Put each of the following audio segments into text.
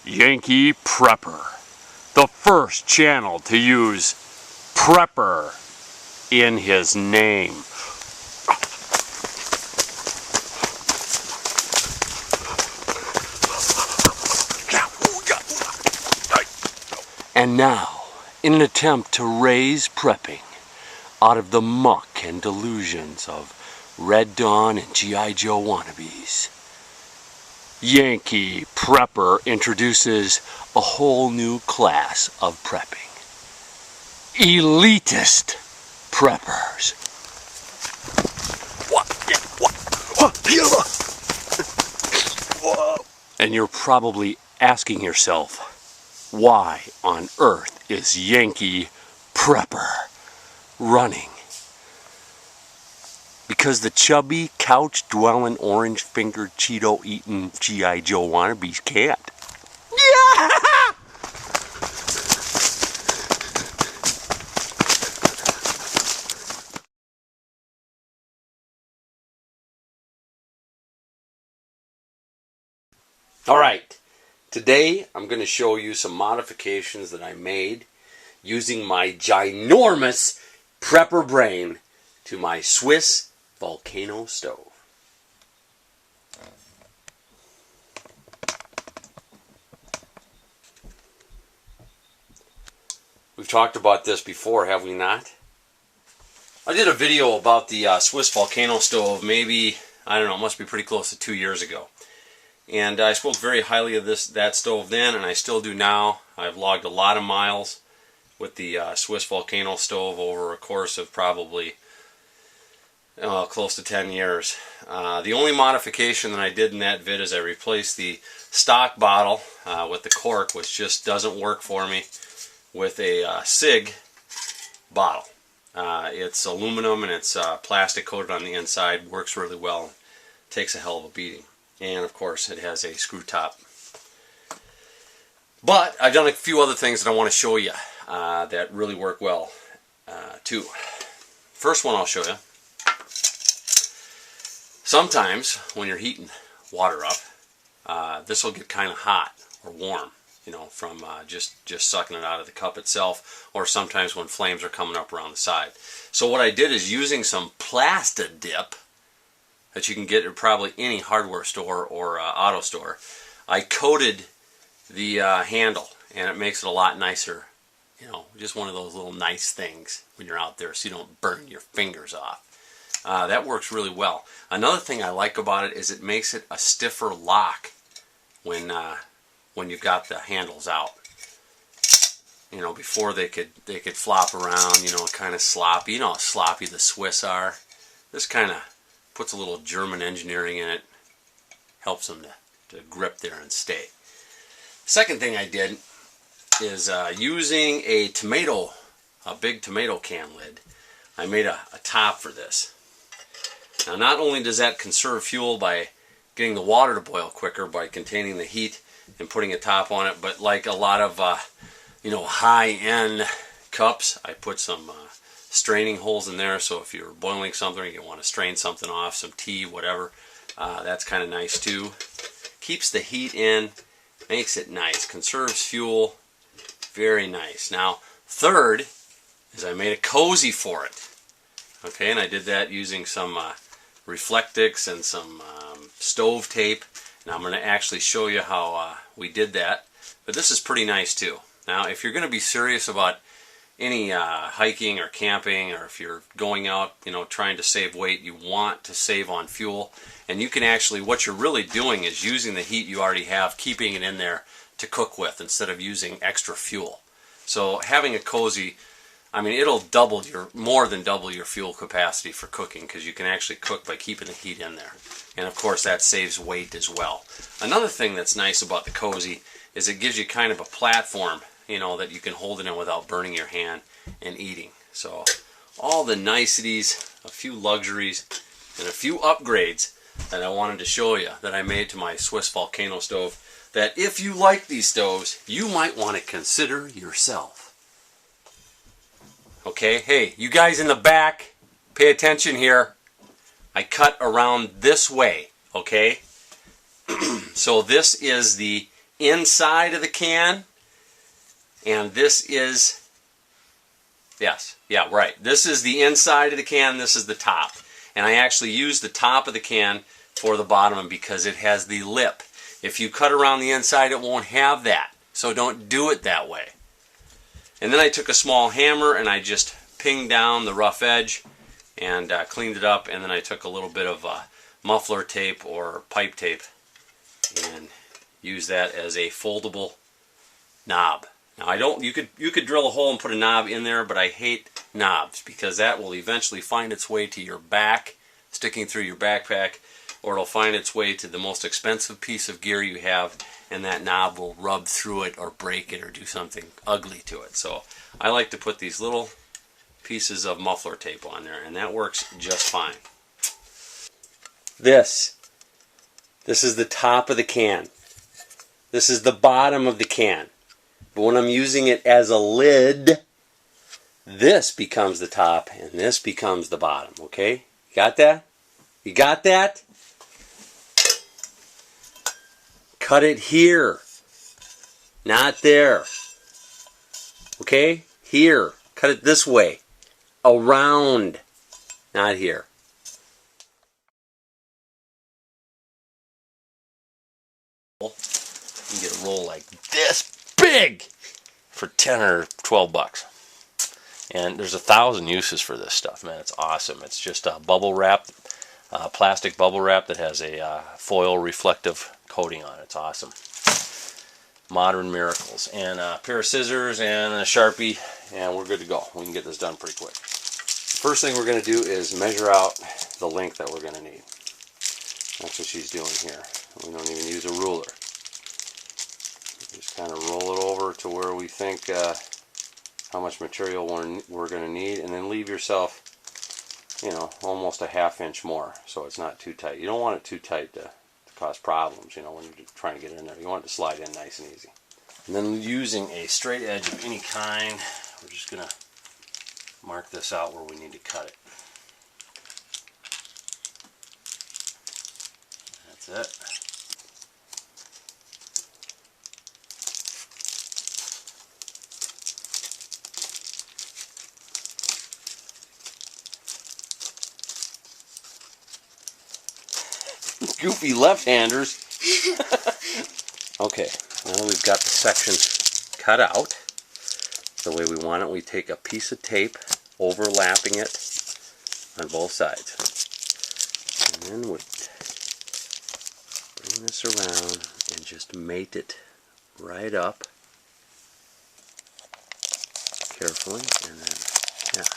Yankee Prepper, the first channel to use Prepper in his name. And now, in an attempt to raise prepping out of the muck and delusions of Red Dawn and G.I. Joe wannabes, Yankee Prepper introduces a whole new class of prepping. Elitist preppers. And you're probably asking yourself, why on earth is Yankee Prepper running? Because the chubby, couch-dwelling, orange-fingered, Cheeto-eating G.I. Joe wannabes can't. Yeah! Alright, today I'm going to show you some modifications that I made using my ginormous prepper brain to my Swiss Volcano Stove. We've talked about this before, have we not? I did a video about the Swiss Volcano Stove maybe, I don't know, it must be pretty close to 2 years ago. And I spoke very highly of that stove then, and I still do now. I've logged a lot of miles with the Swiss Volcano Stove over a course of probably close to 10 years. The only modification that I did in that vid is I replaced the stock bottle with the cork, which just doesn't work for me, with a SIG bottle. It's aluminum and it's plastic coated on the inside, works really well, takes a hell of a beating. And of course it has a screw top. But I've done a few other things that I want to show you that really work well too. First one I'll show you. Sometimes when you're heating water up, this will get kind of hot or warm, you know, from just sucking it out of the cup itself, or sometimes when flames are coming up around the side. So what I did is, using some Plasta Dip that you can get at probably any hardware store or auto store, I coated the handle, and it makes it a lot nicer. You know, just one of those little nice things when you're out there so you don't burn your fingers off. That works really well. Another thing I like about it is it makes it a stiffer lock when you've got the handles out. You know, before they could flop around, you know, kind of sloppy. You know how sloppy the Swiss are. This kind of puts a little German engineering in it, helps them to grip there and stay. Second thing I did is using a big tomato can lid, I made a top for this. Now, not only does that conserve fuel by getting the water to boil quicker by containing the heat and putting a top on it, but like a lot of you know, high-end cups, I put some straining holes in there, so if you're boiling something or you want to strain something off, some tea, whatever, that's kind of nice too. Keeps the heat in, makes it nice, conserves fuel, very nice. Now, third is I made a cozy for it. Okay, and I did that using some Reflectix and some stove tape, and I'm going to actually show you how we did that. But this is pretty nice too. Now, if you're going to be serious about any hiking or camping, or if you're going out, you know, trying to save weight, you want to save on fuel, and you can actually, what you're really doing is using the heat you already have, keeping it in there to cook with instead of using extra fuel. So having a cozy, I mean, it'll more than double your fuel capacity for cooking, because you can actually cook by keeping the heat in there. And of course that saves weight as well. Another thing that's nice about the cozy is it gives you kind of a platform, you know, that you can hold it in without burning your hand and eating. So all the niceties, a few luxuries, and a few upgrades that I wanted to show you that I made to my Swiss Volcano Stove, that if you like these stoves, you might want to consider yourself. Okay, hey, you guys in the back, pay attention here. I cut around this way, okay? So this is the inside of the can, and this is, yes, yeah, right. This is the inside of the can, this is the top. And I actually use the top of the can for the bottom because it has the lip. If you cut around the inside, it won't have that. So don't do it that way. And then I took a small hammer and I just pinged down the rough edge and cleaned it up. And then I took a little bit of muffler tape or pipe tape and used that as a foldable knob. Now you could drill a hole and put a knob in there, but I hate knobs because that will eventually find its way to your back, sticking through your backpack, or it'll find its way to the most expensive piece of gear you have, and that knob will rub through it or break it or do something ugly to it. So I like to put these little pieces of muffler tape on there, and that works just fine. This is the top of the can. This is the bottom of the can. But when I'm using it as a lid, this becomes the top and this becomes the bottom, okay? You got that? You got that? Cut it here, not there. Okay? Here. Cut it this way. Around, not here. You can get a roll like this big for 10 or 12 bucks. And there's 1,000 uses for this stuff, man. It's awesome. It's just a bubble wrap, plastic bubble wrap that has a foil reflective coating on it. It's awesome. Modern miracles. And a pair of scissors and a Sharpie, and we're good to go. We can get this done pretty quick. The first thing we're going to do is measure out the length that we're going to need. That's what she's doing here. We don't even use a ruler. Just kind of roll it over to where we think how much material we're going to need, and then leave yourself, you know, almost a ½ inch more so it's not too tight. You don't want it too tight to cause problems, you know, when you're trying to get it in there. You want it to slide in nice and easy. And then using a straight edge of any kind, we're just going to mark this out where we need to cut it. That's it. Goofy left-handers. Okay, now we've got the section cut out the way we want it. We take a piece of tape, overlapping it on both sides. And then we bring this around and just mate it right up carefully, and then, yeah,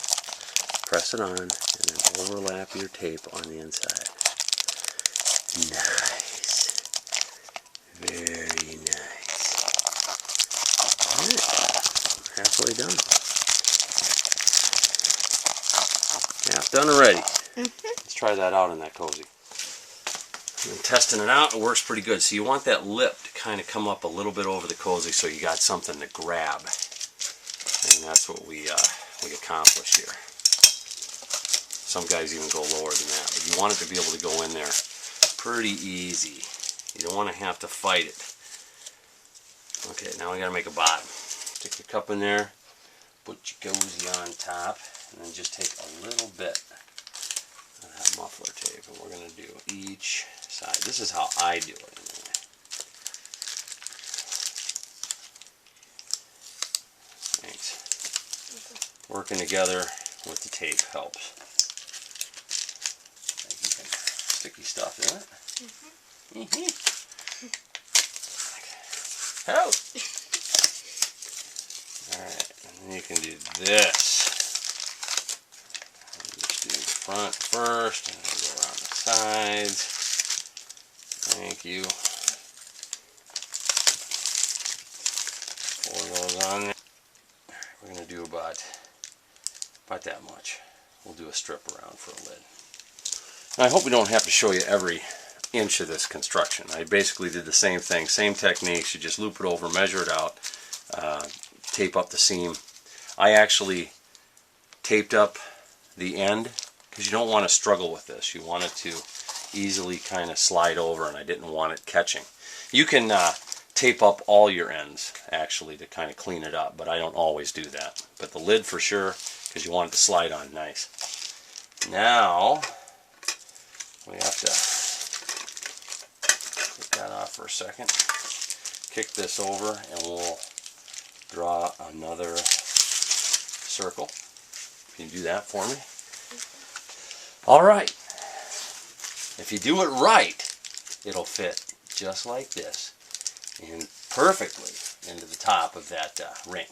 press it on, and then overlap your tape on the inside. Nice. Very nice. Alright. Halfway done. Half done already. Let's try that out in that cozy. And testing it out, it works pretty good. So you want that lip to kind of come up a little bit over the cozy so you got something to grab. And that's what we accomplished here. Some guys even go lower than that. But you want it to be able to go in there pretty easy. You don't want to have to fight it. Okay, now we got to make a bottom. Stick your cup in there, put your cozy on top, and then just take a little bit of that muffler tape, and we're going to do each side. This is how I do it anyway. Thanks. Working together with the tape helps. Sticky stuff in it. Help! Alright, and then you can do this. Just do the front first, and then go around the sides. Thank you. Pour those on there. We're going to do about that much. We'll do a strip around for a lid. Now, I hope we don't have to show you every inch of this construction. I basically did the same thing, same techniques. You just loop it over, measure it out, tape up the seam. I actually taped up the end because you don't want to struggle with this. You want it to easily kind of slide over, and I didn't want it catching. You can tape up all your ends actually to kind of clean it up, but I don't always do that. But the lid for sure, because you want it to slide on nice. Now we have to take that off for a second, kick this over, and we'll draw another circle. Can you do that for me? All right. If you do it right, it'll fit just like this and perfectly into the top of that ring.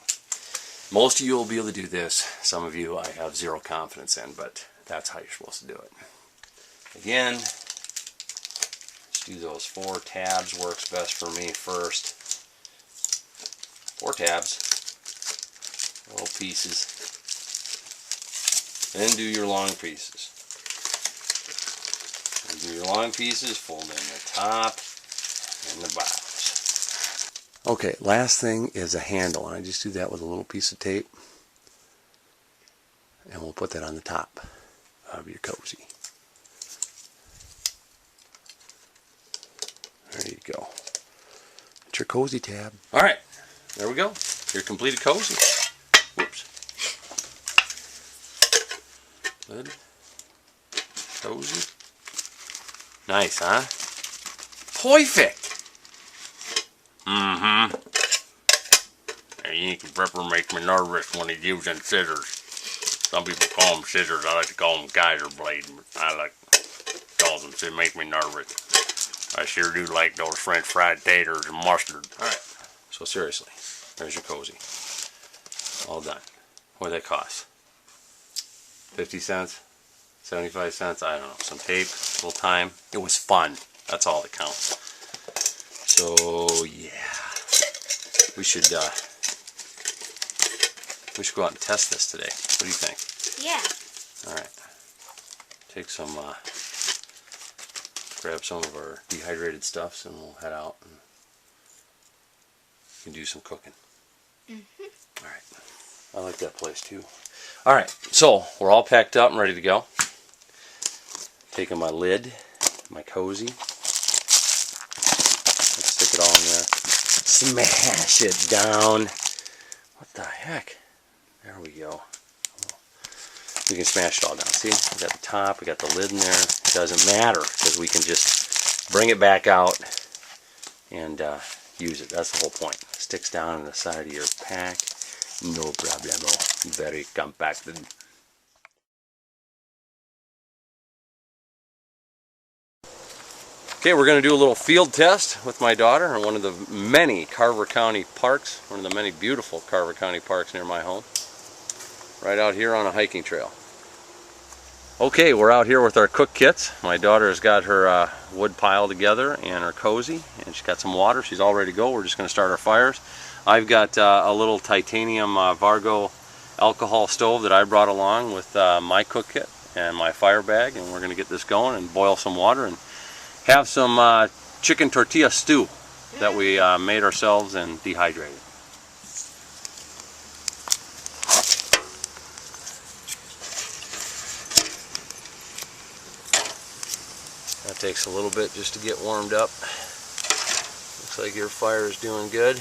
Most of you will be able to do this. Some of you I have zero confidence in, but that's how you're supposed to do it. Again, let's do those 4 tabs. Works best for me first. 4 tabs, little pieces. Then do your long pieces. And do your long pieces, fold in the top and the bottoms. Okay, last thing is a handle, and I just do that with a little piece of tape. And we'll put that on the top of your cozy. There you go. It's your cozy tab. All right, there we go. Your completed cozy. Whoops. Lid. Cozy. Nice, huh? Perfect. Mm-hmm. And Yankee Prepper makes me nervous when he's using scissors. Some people call them scissors. I like to call them geyser blades. I like calls them. It makes me nervous. I sure do like those French fried taters and mustard. Alright, so seriously, there's your cozy. All done. What did that cost? 50 cents? 75 cents? I don't know. Some tape, a little time. It was fun. That's all that counts. So, yeah. We should go out and test this today. What do you think? Yeah. Alright. Take some, grab some of our dehydrated stuffs and we'll head out and do some cooking. Alright. I like that place too. Alright, so we're all packed up and ready to go. Taking my lid, my cozy. Let's stick it all in there. Smash it down. What the heck? There we go. We can smash it all down. See? We got the top, we got the lid in there. It doesn't matter because we can just bring it back out and use it. That's the whole point. It sticks down on the side of your pack. No problemo. Very compacted. Okay, we're going to do a little field test with my daughter in one of the many Carver County parks, one of the many beautiful Carver County parks near my home, right out here on a hiking trail. Okay, we're out here with our cook kits. My daughter has got her wood pile together and her cozy, and she's got some water. She's all ready to go. We're just going to start our fires. I've got a little titanium Vargo alcohol stove that I brought along with my cook kit and my fire bag, and we're going to get this going and boil some water and have some chicken tortilla stew that we made ourselves and dehydrated. That takes a little bit just to get warmed up. Looks like your fire is doing good.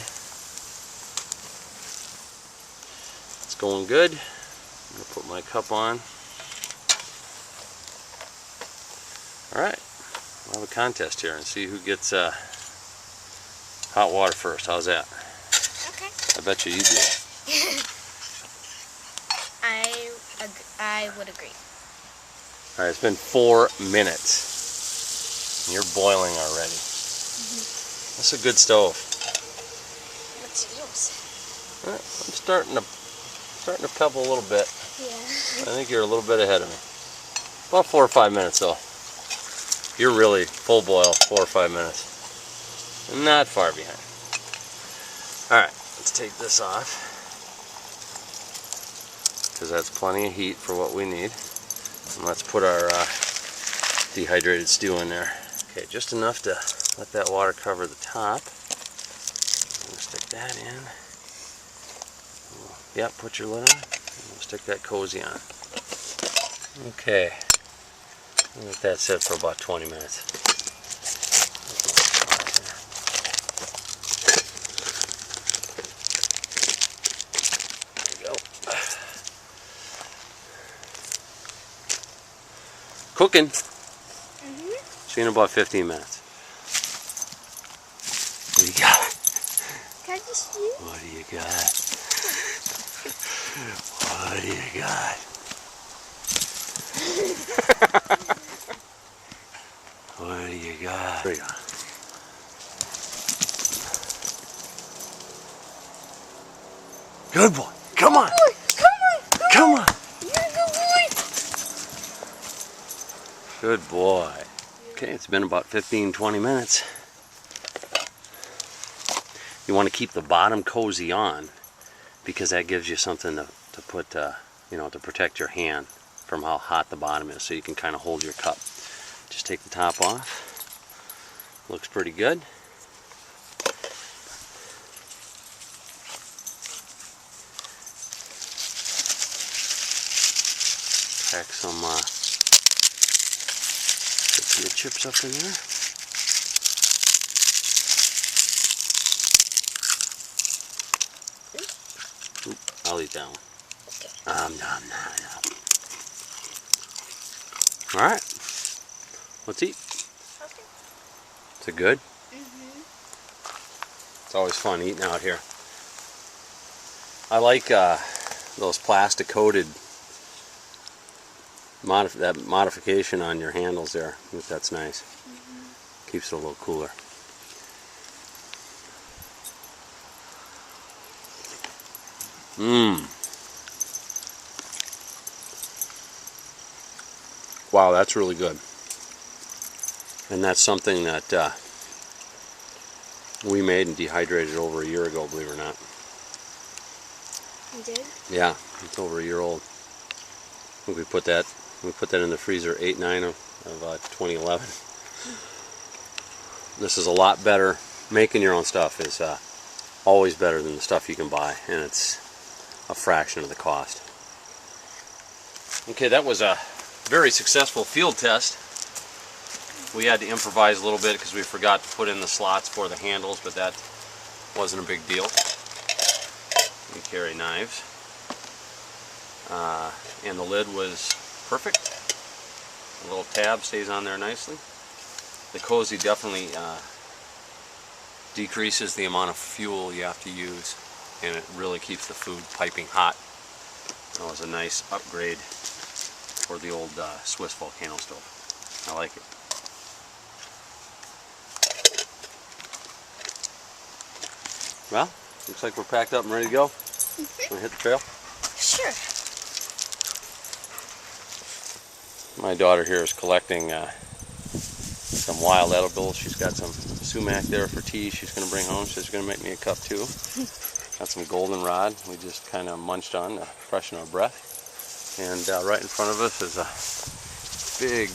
It's going good. I'm going to put my cup on. Alright. We'll have a contest here and see who gets hot water first. How's that? Okay. I bet you do. I would agree. Alright, it's been 4 minutes. And you're boiling already. That's a good stove. What's yours? Alright, I'm starting to pebble a little bit. Yeah. I think you're a little bit ahead of me. About 4 or 5 minutes though. You're really full boil, 4 or 5 minutes. Not far behind. Alright, let's take this off. Because that's plenty of heat for what we need. And let's put our dehydrated stew in there. Okay, just enough to let that water cover the top. I'm going to stick that in. Yep, put your lid on. And we'll stick that cozy on. Okay. Let that sit for about 20 minutes. Cooking. See you in about 15 minutes. What do you got? Can I just see? What do you got? What do you got? What do you got? There you go. Good boy. Come on. Come on. You're a good boy. Good boy. Okay, it's been about 15-20 minutes. You want to keep the bottom cozy on because that gives you something to put, you know, to protect your hand from how hot the bottom is, so you can kind of hold your cup. Just take the top off. Looks pretty good. Pack some tortilla chips up in there. Oop, I'll eat that one. Nom. All right, let's eat. Okay. Is it good? It's always fun eating out here. I like those plastic coated that modification on your handles there. I think that's nice. Keeps it a little cooler. Wow, that's really good. And that's something that we made and dehydrated over a year ago, believe it or not. You did? Yeah, it's over a year old. I think we put that in the freezer 8/9 of 2011. This is a lot better. Making your own stuff is always better than the stuff you can buy, and it's a fraction of the cost. Okay, that was a very successful field test. We had to improvise a little bit because we forgot to put in the slots for the handles, but that wasn't a big deal. We carry knives. And the lid was perfect. The little tab stays on there nicely. The cozy definitely decreases the amount of fuel you have to use, and it really keeps the food piping hot. That was a nice upgrade for the old Swiss Volcano Stove. I like it. Well, looks like we're packed up and ready to go. Want to hit the trail? Sure. My daughter here is collecting some wild edibles. She's got some sumac there for tea she's going to bring home. She's going to make me a cup too. Got some goldenrod we just kind of munched on to freshen our breath. And right in front of us is a big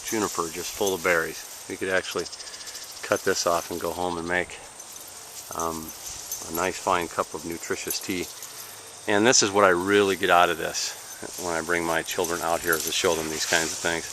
juniper just full of berries. We could actually cut this off and go home and make a nice fine cup of nutritious tea. And this is what I really get out of this when I bring my children out here, to show them these kinds of things.